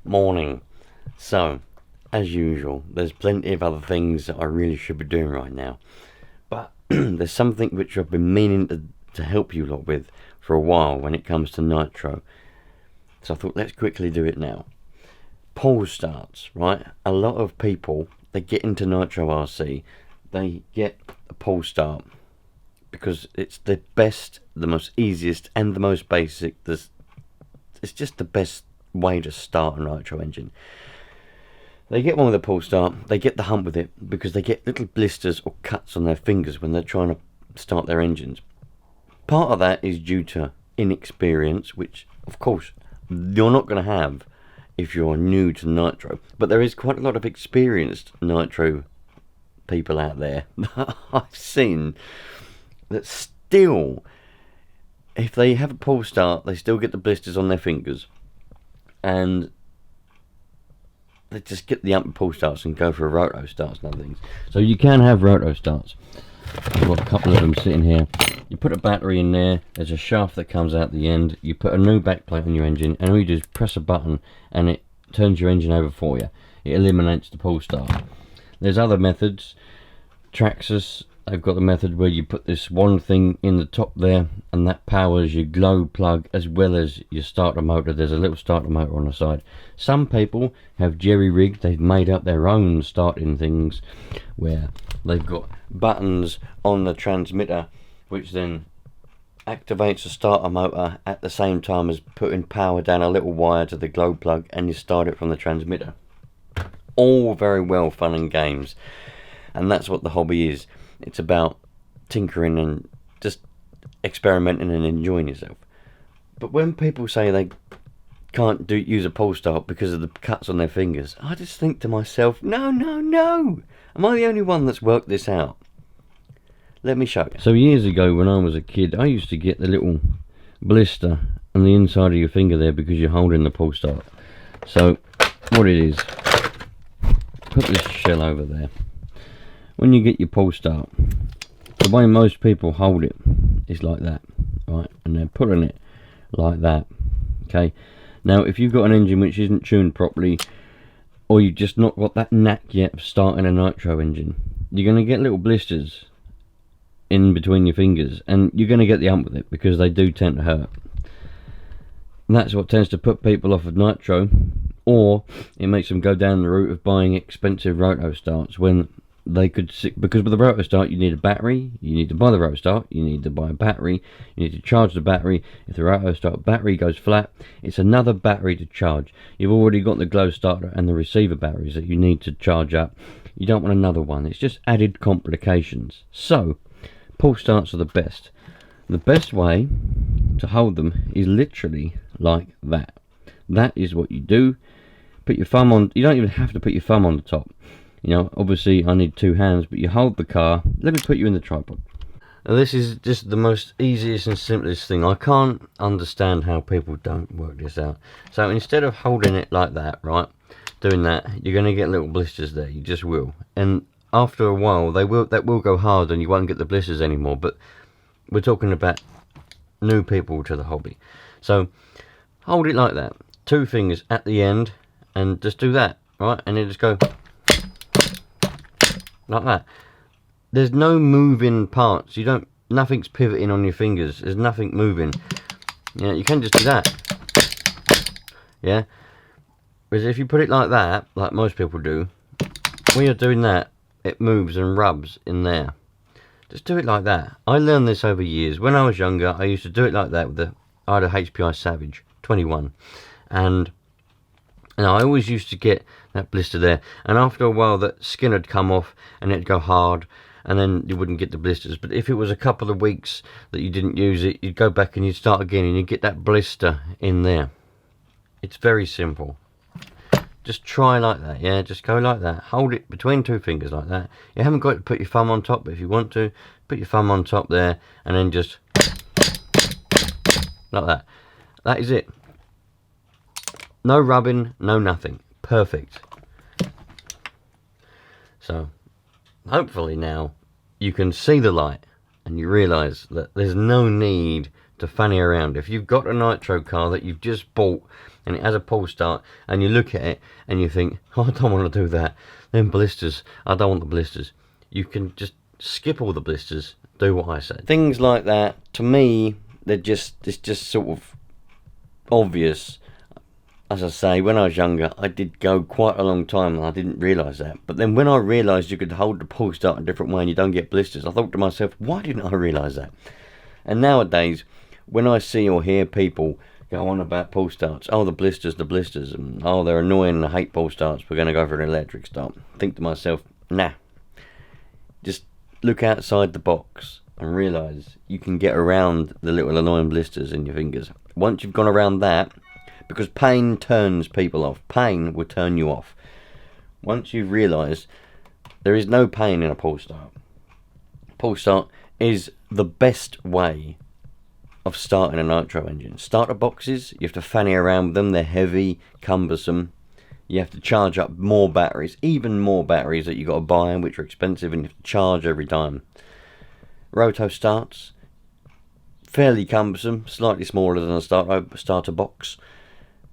Morning. So, as usual, there's plenty of other things that I really should be doing right now. But there's something which I've been meaning to help you lot with for a while when it comes to Nitro. So I thought, let's quickly do it now. Pullstarts, right? A lot of people, they get into Nitro RC, they get a Pullstart because it's the best, the most easiest, and the most basic. It's just the best way to start a Nitro engine. They get one with a Pullstart, they get the hump with it because they get little blisters or cuts on their fingers when they're trying to start their engines. Part of that is due to inexperience, which of course you're not going to have if you're new to Nitro, but there is quite a lot of experienced Nitro people out there that I've seen that still, if they have a Pullstart, they still get the blisters on their fingers, and they just get the up and Pullstarts and go for a roto starts and other things. So you can have roto starts. I've got a couple of them sitting here. You put a battery in there, there's a shaft that comes out the end, you put a new backplate on your engine, and all you do is press a button and it turns your engine over for you. It eliminates the Pullstart. There's other methods. Traxxas, they've got the method where you put this one thing in the top there and that powers your glow plug as well as your starter motor. There's a little starter motor on the side. Some people have jerry-rigged, they've made up their own starting things where they've got buttons on the transmitter which then activates a starter motor at the same time as putting power down a little wire to the glow plug, and you start it from the transmitter. All very well fun and games, and that's what the hobby is. It's about tinkering and just experimenting and enjoying yourself. But when people say they can't use a Pullstart because of the cuts on their fingers, I just think to myself, no. Am I the only one that's worked this out? Let me show you. So years ago when I was a kid, I used to get the little blister on the inside of your finger there because you're holding the Pullstart. So what it is, put this shell over there. When you get your Pullstart, the way most people hold it is like that, right? And they're putting it like that, okay? Now, if you've got an engine which isn't tuned properly, or you've just not got that knack yet of starting a Nitro engine, you're going to get little blisters in between your fingers, and you're going to get the hump with it because they do tend to hurt. And that's what tends to put people off of Nitro, or it makes them go down the route of buying expensive roto starts when they could, because with the roto start you need a battery, you need to buy the roto start, you need to buy a battery, you need to charge the battery. If the roto start battery goes flat, it's another battery to charge. You've already got the glow starter and the receiver batteries that you need to charge up. You don't want another one. It's just added complications. So Pullstarts are the best. The best way to hold them is literally like that. That is what you do. Put your thumb on. You don't even have to put your thumb on the top. You know, obviously I need two hands, but you hold the car. Let me put you in the tripod. Now this is just the most easiest and simplest thing. I can't understand how people don't work this out. So instead of holding it like that, right, doing that, you're going to get little blisters there. You just will. And after a while, that will go hard and you won't get the blisters anymore. But we're talking about new people to the hobby. So hold it like that. Two fingers at the end and just do that, right? And then just go like that. There's no moving parts. Nothing's pivoting on your fingers. There's nothing moving. Yeah, you can just do that. Yeah. Whereas if you put it like that, like most people do, when you're doing that, it moves and rubs in there. Just do it like that. I learned this over years. When I was younger, I used to do it like that with I had a HPI Savage 21, and I always used to get that blister there. And after a while, that skin had come off and it'd go hard, and then you wouldn't get the blisters. But if it was a couple of weeks that you didn't use it, you'd go back and you'd start again, and you'd get that blister in there. It's very simple. Just try like that, yeah, just go like that. Hold it between two fingers like that. You haven't got to put your thumb on top, but if you want to, put your thumb on top there, and then just like that. That is it. No rubbing, no nothing. Perfect. So, hopefully now, you can see the light, and you realise that there's no need to fanny around. If you've got a Nitro car that you've just bought and it has a pull start, and you look at it and you think, oh, I don't want to do that, then blisters, I don't want the blisters, you can just skip all the blisters, do what I say. Things like that, to me, it's just sort of obvious. As I say, when I was younger, I did go quite a long time and I didn't realise that. But then when I realised you could hold the pull start a different way and you don't get blisters, I thought to myself, why didn't I realise that? And nowadays, when I see or hear people go on about pull starts, oh, the blisters, and oh, they're annoying, I hate pull starts, we're going to go for an electric start, I think to myself, nah, just look outside the box and realise you can get around the little annoying blisters in your fingers. Once you've gone around that, because pain turns people off. Pain will turn you off. Once you've realised there is no pain in a pull start. Pull start is the best way of starting a Nitro engine. Starter boxes, you have to fanny around with them. They're heavy, cumbersome. You have to charge up more batteries, even more batteries that you've got to buy, which are expensive, and you have to charge every time. Roto starts, fairly cumbersome, slightly smaller than a starter box.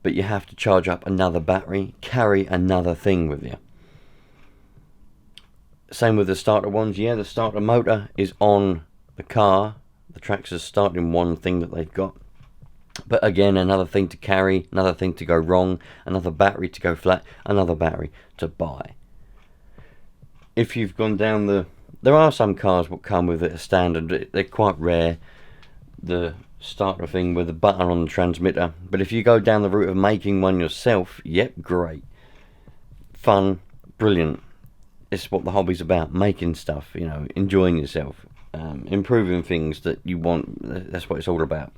But you have to charge up another battery, carry another thing with you. Same with the starter ones. Yeah, the starter motor is on the car. The Traxxas starting one thing that they've got. But again, another thing to carry, another thing to go wrong, another battery to go flat, another battery to buy. If you've gone down there are some cars that come with it as standard. They're quite rare. The starter thing with a button on the transmitter, but if you go down the route of making one yourself, yep, great, fun, brilliant. It's what the hobby's about, making stuff, you know, enjoying yourself, improving things that you want. That's what it's all about.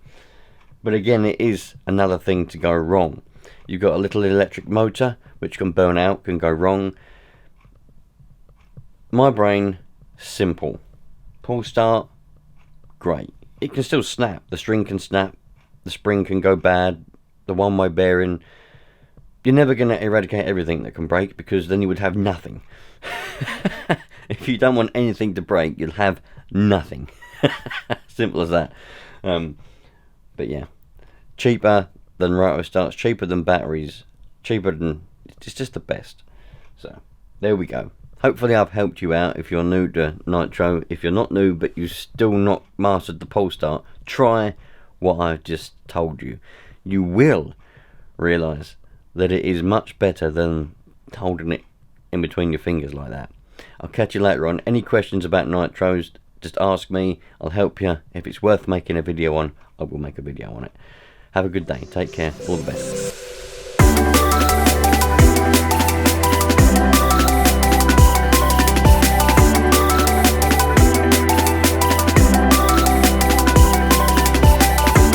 But again, it is another thing to go wrong. You've got a little electric motor which can burn out, can go wrong. My brain, simple. Pull start, great. It can still snap. The string can snap. The spring can go bad. The one-way bearing. You're never going to eradicate everything that can break, because then you would have nothing. If you don't want anything to break, you'll have nothing. Simple as that. But yeah, cheaper than roto starts, cheaper than batteries, cheaper than... It's just the best. So, there we go. Hopefully I've helped you out if you're new to Nitro. If you're not new but you've still not mastered the pull start, try what I've just told you. You will realise that it is much better than holding it in between your fingers like that. I'll catch you later on. Any questions about Nitros, just ask me. I'll help you. If it's worth making a video on, I will make a video on it. Have a good day. Take care. All the best.